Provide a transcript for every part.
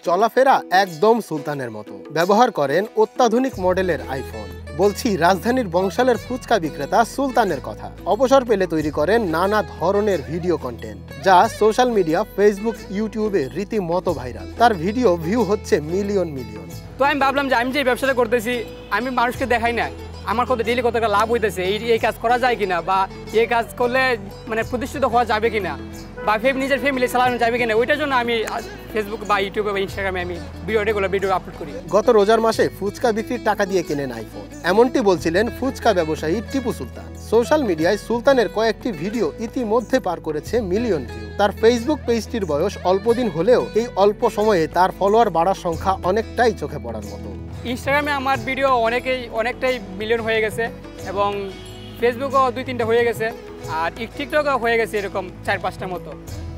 চলাফেরা একদম সুলতানের মতো। ব্যবহার করেন অত্যাধুনিক মডেলের আইফোন। বলছি রাজধানীর বংশালের ফুচকা বিক্রেতা সুলতানের কথা। অবসর পেলে তৈরি করেন নানা ধরনের ভিডিও কন্টেন্ট, যা সোশ্যাল মিডিয়া, ফেসবুক, ইউটিউবে রীতিমতো ভাইরাল। তার ভিডিও ভিউ হচ্ছে মিলিয়ন মিলিয়ন। তো আমি ভাবলাম যে আমি যে ব্যবসাটা করতেছি, আমি মানুষকে দেখাই না আমার কত ডেইলি কত টাকা লাভ হইতেছে, এই কাজ করা যায় কিনা, বা এই কাজ করলে মানে প্রতিষ্ঠিত হওয়া যাবে কিনা, বা নিজের ফ্যামিলি চালানো যাবে কিনা, ওইটার জন্য আমি ফেসবুক বা ইউটিউবে বা ইনস্টাগ্রামে আমি ভিডিও আপলোড করি। গত রোজার মাসে ফুচকা বিক্রির টাকা দিয়ে কেনেন আইফোন, এমনটি বলছিলেন ফুচকা ব্যবসায়ী টিপু সুলতান। সোশ্যাল মিডিয়ায় সুলতানের কয়েকটি ভিডিও ইতিমধ্যে পার করেছে মিলিয়ন ভিউ। তার ফেসবুক পেজটির বয়স অল্পদিন হলেও এই অল্প সময়ে তার ফলোয়ার বাড়ার সংখ্যা অনেকটাই চোখে পড়ার মতো। ইনস্টাগ্রামে আমার ভিডিও অনেকটাই মিলিয়ন হয়ে গেছে, এবং ফেসবুকও 2-3টা হয়ে গেছে, আর টিকটকও হয়ে গেছে এরকম 4-5টার মতো।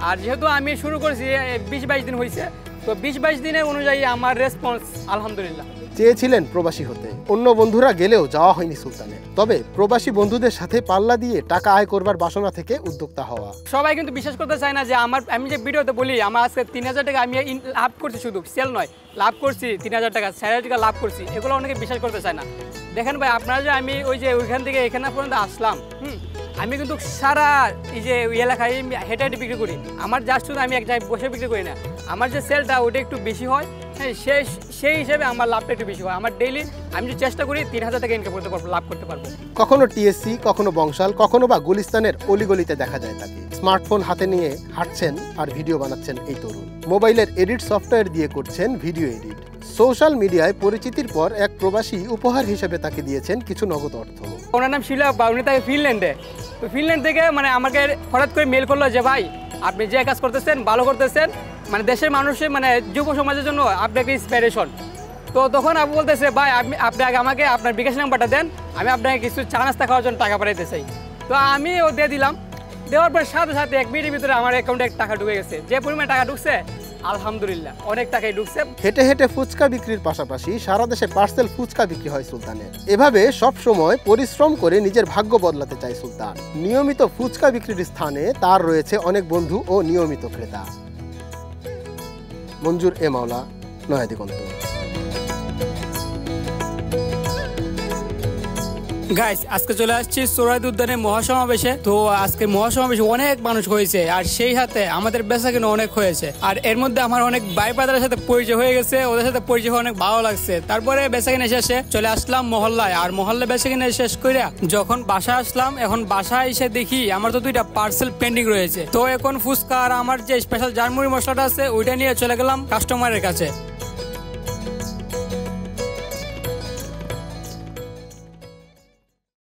আর যেহেতু আমি শুরু করেছি 20-22 দিন হয়েছে, তো 20-22 দিনের অনুযায়ী আমার রেসপন্স আলহামদুলিল্লাহ। চেয়েছিলেন প্রবাসী হতে, অন্য বন্ধুরা গেলেও যাওয়া হয়নি সুলতানের। তবে প্রবাসী বন্ধুদের সাথে পাল্লা দিয়ে টাকা আয় করবার বাসনা থেকে উদ্যোক্তা হওয়া। সবাই কিন্তু বিশ্বাস করতে চায় না যে আমি যে ভিডিওতে বলি আমার আজকে 3000 টাকা আমি লাভ করছি, শুধু সেল নয়, লাভ করছি 3000 টাকা, 4000 টাকা লাভ করছি, এগুলো অনেকে বিশ্বাস করতে চায় না। দেখেন ভাই, আপনারা যে আমি ওইখান থেকে এখানে পর্যন্ত আসলাম, আমি কিন্তু সারা এই যে এলাকায় হেঁটে হেঁটে বিক্রি করি। আমার জাস্ট শুধু আমি এক জায়গায় বসে বিক্রি করি না, আমার যে সেলটা ওটা একটু বেশি হয়, হ্যাঁ, সেই হিসেবে আমার লাভটা একটু বেশি হয়। আমার ডেইলি আমি যে চেষ্টা করি 3000 টাকা ইনকাম করতে পারবো, লাভ করতে পারবো। কখনো টিএসসি, কখনো বংশাল, কখনো বা গুলিস্তানের অলিগলিতে দেখা যায় তাকে। স্মার্টফোন হাতে নিয়ে হাঁটছেন আর ভিডিও বানাচ্ছেন এই তরুণ। মোবাইলের এডিট সফটওয়্যার দিয়ে করছেন ভিডিও এডিট। সোশ্যাল মিডিয়ায় পরিচিতির পর এক প্রবাসী উপহার হিসেবে তাকে দিয়েছেন কিছু নগদ অর্থ। ওনার নাম শিলা, উনি থাকে ফিনল্যান্ডে। তো ফিনল্যান্ড থেকে মানে আমাকে হঠাৎ করে মেল করলো যে ভাই আপনি যে কাজ করতেছেন ভালো করতেছেন, মানে দেশের মানুষের মানে যুব সমাজের জন্য আপনি একটা ইন্সপিরেশন। তো তখন আপনি বলতেছে ভাই আপনি আগে আমাকে আপনার বিকাশ নাম্বারটা দেন, আমি আপনাকে কিছু চা নাস্তা খাওয়ার জন্য টাকা পাঠাইতে চাই। তো আমি ও দিয়ে দিলাম। দেওয়ার পর সাথে সাথে 1 মিনিটের ভিতরে আমার অ্যাকাউন্টে টাকা ঢুকে গেছে। যে পরিমাণে টাকা ঢুকছে আলহামদুলিল্লাহ অনেক টাকাই ঢুকছে। হেঁটে হেঁটে ফুচকা বিক্রির পাশাপাশি সারা দেশে পার্সেল ফুচকা বিক্রি হয় সুলতানের। এভাবে সব সময় পরিশ্রম করে নিজের ভাগ্য বদলাতে চায় সুলতান। নিয়মিত ফুচকা বিক্রির স্থানে তার রয়েছে অনেক বন্ধু ও নিয়মিত ক্রেতা। মঞ্জুর এ মাওলা, নয়া দিগন্ত। গাইস, আজকে চলে আসছি সোহরাওয়ার্দী উদ্যানে মহাসমাবেশে। তো আজকে মহাসমাবেশে অনেক মানুষ হয়েছে, আর সেই সাথে আমাদের বেচাকেনা অনেক হয়েছে। আর এর মধ্যে আমার অনেক ভাই ব্রাদারের সাথে পরিচয় হয়ে গেছে, ওদের সাথে পরিচয় হয়ে অনেক ভালো লাগছে। তারপরে বেচাকেনা শেষে চলে আসলাম মহল্লায়, আর মহল্লায় বেচাকেনা শেষ করে যখন বাসায় আসলাম, এখন বাসায় এসে দেখি আমার তো 2টা পার্সেল পেন্ডিং রয়েছে। তো এখন ফুচকা আর আমার যে স্পেশাল জারমুড়ি মশলাটা আছে ওইটা নিয়ে চলে গেলাম কাস্টমারের কাছে।